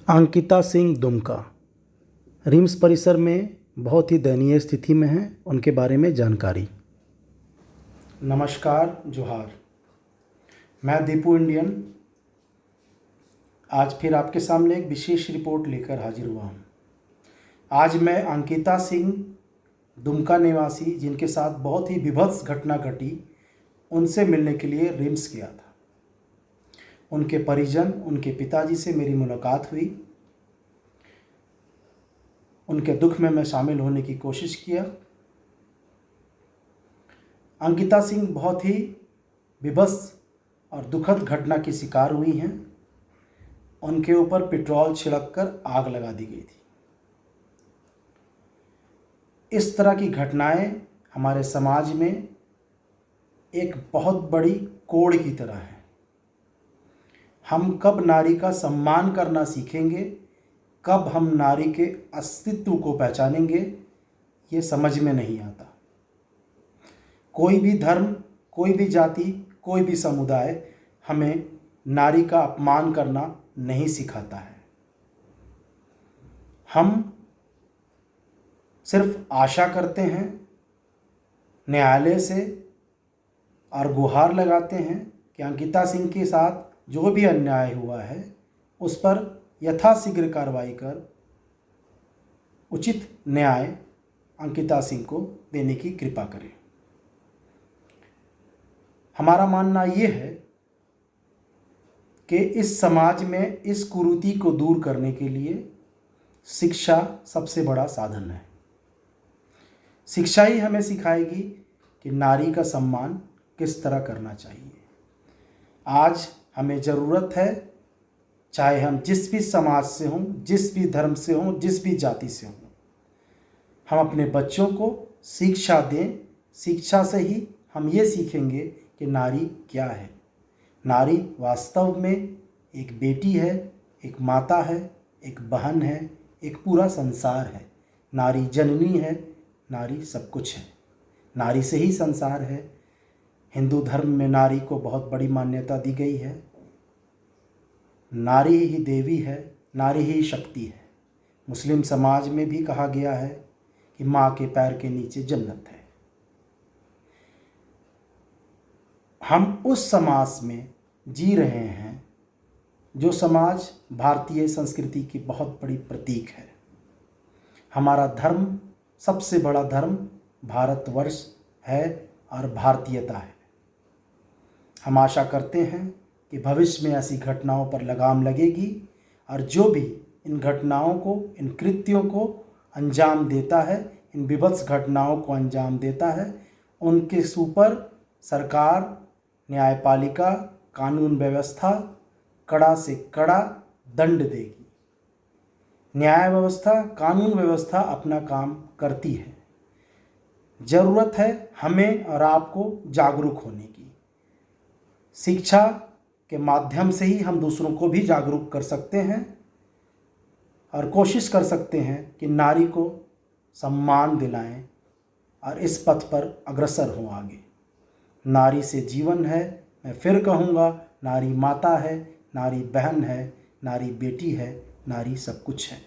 Ankita Singh Dumka RIMS परिसर में बहुत ही दयनीय स्थिति में हैं। उनके बारे में जानकारी। नमस्कार, जोहार। मैं दीपू इंडियन आज फिर आपके सामने एक विशेष रिपोर्ट लेकर हाजिर हुआ हूँ। आज मैं अंकिता सिंह दुमका निवासी, जिनके साथ बहुत ही विभत्स घटना घटी, उनसे मिलने के लिए रिम्स गया था। उनके परिजन, उनके पिताजी से मेरी मुलाकात हुई। उनके दुख में मैं शामिल होने की कोशिश किया। अंकिता सिंह बहुत ही विभत्स और दुखद घटना की शिकार हुई हैं। उनके ऊपर पेट्रोल छिड़ककर आग लगा दी गई थी। इस तरह की घटनाएं हमारे समाज में एक बहुत बड़ी कोड़ की तरह है। हम कब नारी का सम्मान करना सीखेंगे, कब हम नारी के अस्तित्व को पहचानेंगे, ये समझ में नहीं आता। कोई भी धर्म, कोई भी जाति, कोई भी समुदाय हमें नारी का अपमान करना नहीं सिखाता है। हम सिर्फ आशा करते हैं न्यायालय से और गुहार लगाते हैं कि अंकिता सिंह के साथ जो भी अन्याय हुआ है उस पर यथाशीघ्र कार्रवाई कर उचित न्याय अंकिता सिंह को देने की कृपा करें। हमारा मानना ये है कि इस समाज में इस कुरीति को दूर करने के लिए शिक्षा सबसे बड़ा साधन है। शिक्षा ही हमें सिखाएगी कि नारी का सम्मान किस तरह करना चाहिए। आज हमें ज़रूरत है, चाहे हम जिस भी समाज से हों, जिस भी धर्म से हों, जिस भी जाति से हों, हम अपने बच्चों को शिक्षा दें। शिक्षा से ही हम ये सीखेंगे कि नारी क्या है। नारी वास्तव में एक बेटी है, एक माता है, एक बहन है, एक पूरा संसार है। नारी जननी है, नारी सब कुछ है। नारी से ही संसार है। हिंदू धर्म में नारी को बहुत बड़ी मान्यता दी गई है। नारी ही देवी है, नारी ही शक्ति है। मुस्लिम समाज में भी कहा गया है कि माँ के पैर के नीचे जन्नत है। हम उस समाज में जी रहे हैं जो समाज भारतीय संस्कृति की बहुत बड़ी प्रतीक है। हमारा धर्म, सबसे बड़ा धर्म भारतवर्ष है और भारतीयता है। हम आशा करते हैं कि भविष्य में ऐसी घटनाओं पर लगाम लगेगी और जो भी इन घटनाओं को, इन कृत्यों को अंजाम देता है, इन विभत्स घटनाओं को अंजाम देता है, उनके ऊपर सरकार, न्यायपालिका, कानून व्यवस्था कड़ा से कड़ा दंड देगी। न्याय व्यवस्था, कानून व्यवस्था अपना काम करती है। ज़रूरत है हमें और आपको जागरूक होने की। शिक्षा के माध्यम से ही हम दूसरों को भी जागरूक कर सकते हैं और कोशिश कर सकते हैं कि नारी को सम्मान दिलाएं और इस पथ पर अग्रसर हों आगे। नारी से जीवन है। मैं फिर कहूँगा, नारी माता है, नारी बहन है, नारी बेटी है, नारी सब कुछ है।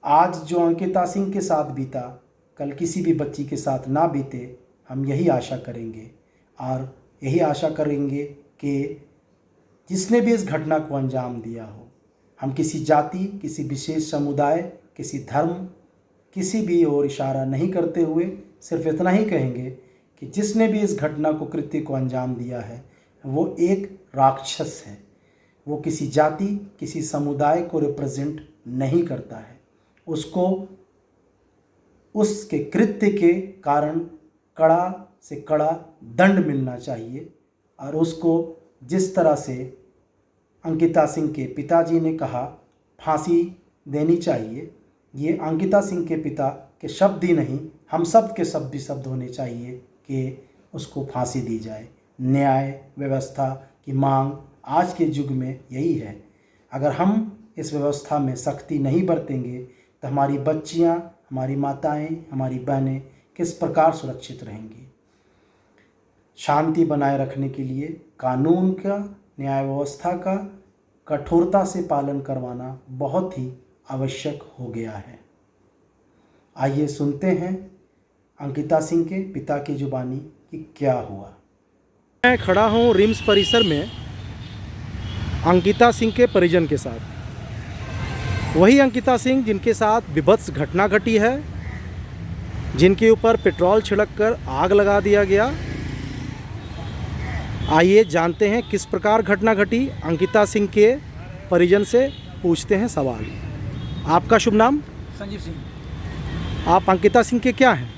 आज जो अंकिता सिंह के साथ बीता, कल किसी भी बच्ची के साथ ना बीते। हम यही आशा करेंगे और यही आशा करेंगे कि जिसने भी इस घटना को अंजाम दिया हो, हम किसी जाति, किसी विशेष समुदाय, किसी धर्म, किसी भी ओर इशारा नहीं करते हुए सिर्फ इतना ही कहेंगे कि जिसने भी इस घटना को, कृत्य को अंजाम दिया है, वो एक राक्षस है। वो किसी जाति, किसी समुदाय को रिप्रेजेंट नहीं करता है। उसको उसके कृत्य के कारण कड़ा से कड़ा दंड मिलना चाहिए और उसको जिस तरह से अंकिता सिंह के पिताजी ने कहा, फांसी देनी चाहिए। ये अंकिता सिंह के पिता के शब्द ही नहीं, हम सब के शब्द भी शब्द होने चाहिए कि उसको फांसी दी जाए। न्याय व्यवस्था की मांग आज के युग में यही है। अगर हम इस व्यवस्था में सख्ती नहीं बरतेंगे तो हमारी बच्चियां, हमारी माताएं, हमारी बहनें किस प्रकार सुरक्षित रहेंगी। शांति बनाए रखने के लिए कानून का, न्याय व्यवस्था का कठोरता से पालन करवाना बहुत ही आवश्यक हो गया है। आइए सुनते हैं अंकिता सिंह के पिता की जुबानी कि क्या हुआ। मैं खड़ा हूँ रिम्स परिसर में अंकिता सिंह के परिजन के साथ। वही अंकिता सिंह जिनके साथ विभत्स घटना घटी है, जिनके ऊपर पेट्रोल छिड़ककर आग लगा दिया गया। आइए जानते हैं किस प्रकार घटना घटी। अंकिता सिंह के परिजन से पूछते हैं सवाल। आपका शुभ नाम? संजीव सिंह। आप अंकिता सिंह के क्या हैं?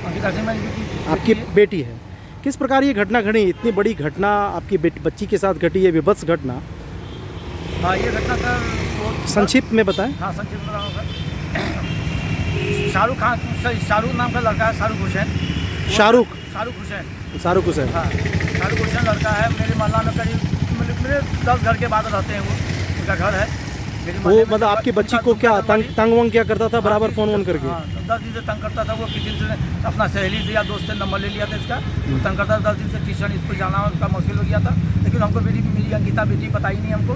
अंकिता सिंह मेरी बेटी आपकी बेटी है। किस प्रकार ये घटना घटी? इतनी बड़ी घटना आपकी बच्ची के साथ घटी है, विभत्स घटना। हाँ, ये घटना सर वो संक्षिप्त में बताएं। हाँ, संक्षिप्त में बताऊँ सर। शाहरुख खान, शाहरुख नाम का लड़का है, शाहरुख हुसैन। शाहरुख हुसैन। शाहरुख हुसैन। हाँ, शाहरुख हुसैन लड़का है। मेरे मोहल्ला में करीब मेरे 10 घर के बाद रहते हैं। वो उनका घर है। वो मतलब आपकी बच्ची को क्या तंग वंग क्या करता था? बराबर फ़ोन वोन करके? हाँ, 10 दिन से तंग करता था। वो किसी से अपना सहेली से या दोस्त से नंबर ले लिया था इसका। वो तंग करता था। 10 दिन से ट्यूशन स्कूल जाना उसका मुश्किल हो गया था। लेकिन हमको मेरी अंकिता बेटी पता ही नहीं हमको।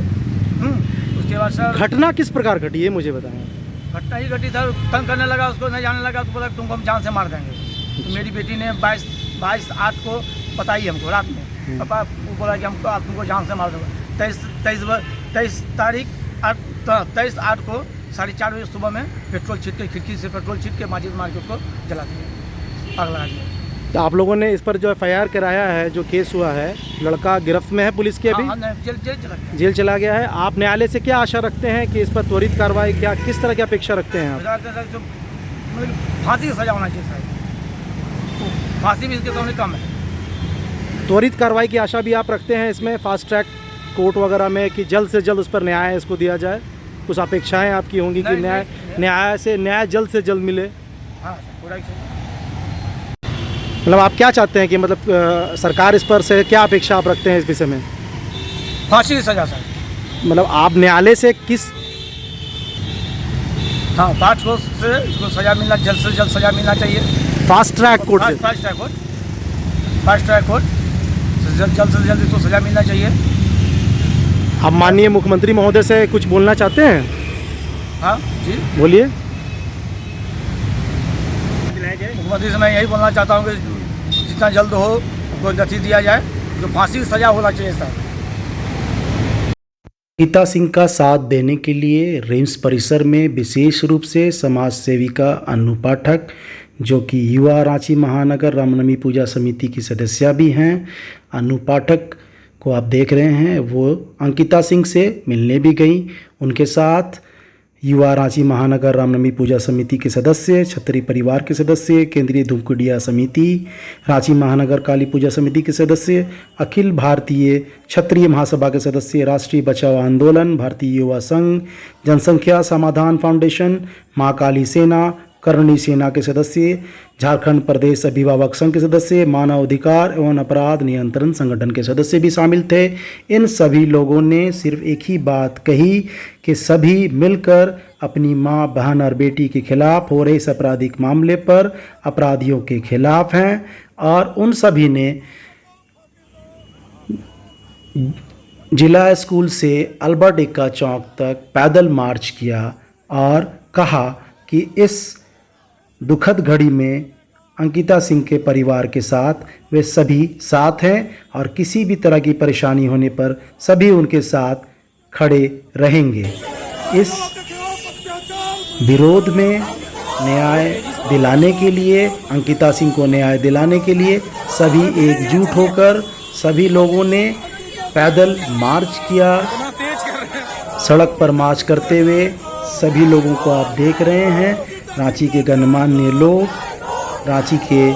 उसके बाद सर घटना किस प्रकार घटी है मुझे बताएं। घटना ही घटी था। तंग करने लगा, उसको नहीं जाने लगा तो बोला तुमको हम जान से मार देंगे। तो मेरी बेटी ने 22/8 को बताई हमको रात में। पापा वो बोला कि हमको तुमको जान से मार देंगे। 23/8 को 4:30 बजे सुबह में पेट्रोल छीट के, खिड़की से पेट्रोल छीट के माचिस मार के उसको जला दिया, आग लगा दिया। तो आप लोगों ने इस पर जो FIR कराया है, जो केस हुआ है, लड़का गिरफ्त में है पुलिस के अभी? हाँ, जेल चला गया है। आप न्यायालय से क्या आशा रखते हैं कि इस पर त्वरित कार्रवाई, क्या किस तरह की अपेक्षा रखते हैं आप? फांसी की सजा होना चाहिए सर। फांसी भी इसके सामने कम है। त्वरित कार्रवाई की आशा भी आप रखते हैं इसमें, फास्ट ट्रैक कोर्ट वगैरह में, कि जल्द से जल्द उस पर न्याय इसको दिया जाए? कुछ अपेक्षाएं आपकी होंगी कि न्याय जल्द से जल्द मिले? हाँ, पूरा मतलब आप क्या चाहते हैं कि मतलब सरकार इस पर से क्या अपेक्षा आप रखते हैं इस विषय में? फांसी की सजा सर। मतलब आप न्यायालय से किस? हाँ, 5 वर्ष से इसको सजा मिलना, जल्द से जल्द सजा मिलना चाहिए। फास्ट ट्रैक कोर्ट से? फास्ट ट्रैक कोर्ट जल्द से जल्द इसको सजा मिलना चाहिए। आप माननीय मुख्यमंत्री महोदय से कुछ बोलना चाहते हैं? हाँ जी, बोलिए। मुख्यमंत्री से मैं यही बोलना चाहता हूँ कि जितना जल्द हो उसको गति दिया जाए, जो फांसी की सजा होना चाहिए सर। अंकिता सिंह का साथ देने के लिए रिम्स परिसर में विशेष रूप से समाज सेविका अनु पाठक, जो कि युवा रांची महानगर रामनवमी पूजा समिति की सदस्या भी हैं, अनु पाठक को आप देख रहे हैं, वो अंकिता सिंह से मिलने भी गई। उनके साथ युवा रांची महानगर रामनवमी पूजा समिति के सदस्य, क्षत्रिय परिवार के सदस्य, केंद्रीय धूपगढ़िया समिति, रांची महानगर काली पूजा समिति के सदस्य, अखिल भारतीय क्षत्रिय महासभा के सदस्य, राष्ट्रीय बचाव आंदोलन, भारतीय युवा संघ, जनसंख्या समाधान फाउंडेशन, माँ काली सेना, करणी सेना के सदस्य, झारखंड प्रदेश अभिभावक संघ के सदस्य, मानव अधिकार एवं अपराध नियंत्रण संगठन के सदस्य भी शामिल थे। इन सभी लोगों ने सिर्फ एक ही बात कही कि सभी मिलकर अपनी मां, बहन और बेटी के खिलाफ हो रहे इस आपराधिक मामले पर अपराधियों के खिलाफ हैं, और उन सभी ने जिला स्कूल से अल्बर्ट एक्का चौक तक पैदल मार्च किया और कहा कि इस दुखद घड़ी में अंकिता सिंह के परिवार के साथ वे सभी साथ हैं और किसी भी तरह की परेशानी होने पर सभी उनके साथ खड़े रहेंगे। इस विरोध में न्याय दिलाने के लिए, अंकिता सिंह को न्याय दिलाने के लिए सभी एकजुट होकर सभी लोगों ने पैदल मार्च किया। सड़क पर मार्च करते हुए सभी लोगों को आप देख रहे हैं, रांची के गणमान्य लोग, रांची के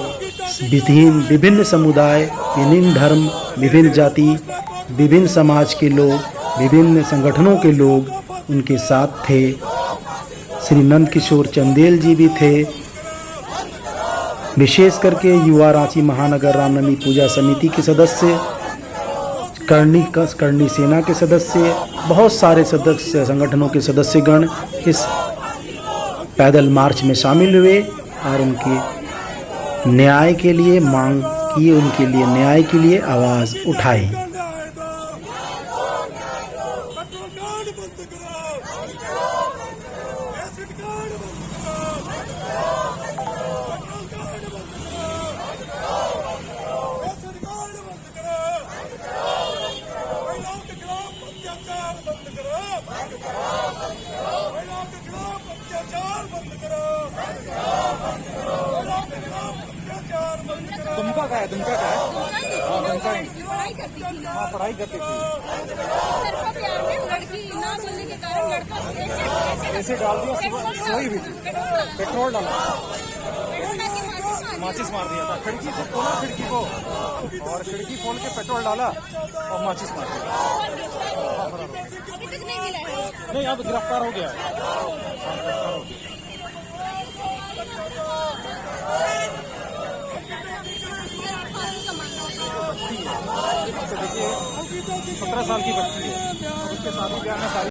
विभिन्न समुदाय, विभिन्न धर्म, विभिन्न जाति, विभिन्न समाज के लोग, विभिन्न संगठनों के लोग उनके साथ थे। श्री नंद किशोर चंदेल जी भी थे। विशेष करके युवा रांची महानगर रामनवमी पूजा समिति के सदस्य, करणी सेना के सदस्य, बहुत सारे सदस्य संगठनों के सदस्यगण इस पैदल मार्च में शामिल हुए और उनके न्याय के लिए मांग की, उनके लिए न्याय के लिए आवाज़ उठाई। बंद करो एसिड कार्ड बंद करो पेट्रोल कार्ड बंद करो एसिड कार्ड बंद करो महिलाओं के खिलाफ अत्याचार बंद करो महिलाओं के खिलाफ अत्याचार बंद करो महिलाओं के खिलाफ अत्याचार बंद करो दुमका का है दुमका का है हाँ दुमका पढ़ाई करती थी ना, हाँ पढ़ाई करती थी लड़का प्यार में लड़की ना बोलने के कारण लड़का ऐसे डाल दिया सोई हुई थी पेट्रोल डाला माचिस मार दिया था खिड़की से खोला खिड़की को और खिड़की खोल के पेट्रोल डाला और माचिस मार दिया अभी तक नहीं मिला है। नहीं अब गिरफ्तार हो गया है हाँ, गिरफ्तार हो गया तो देखिए 17 साल की बच्ची है उसके शादी ब्याह में सारी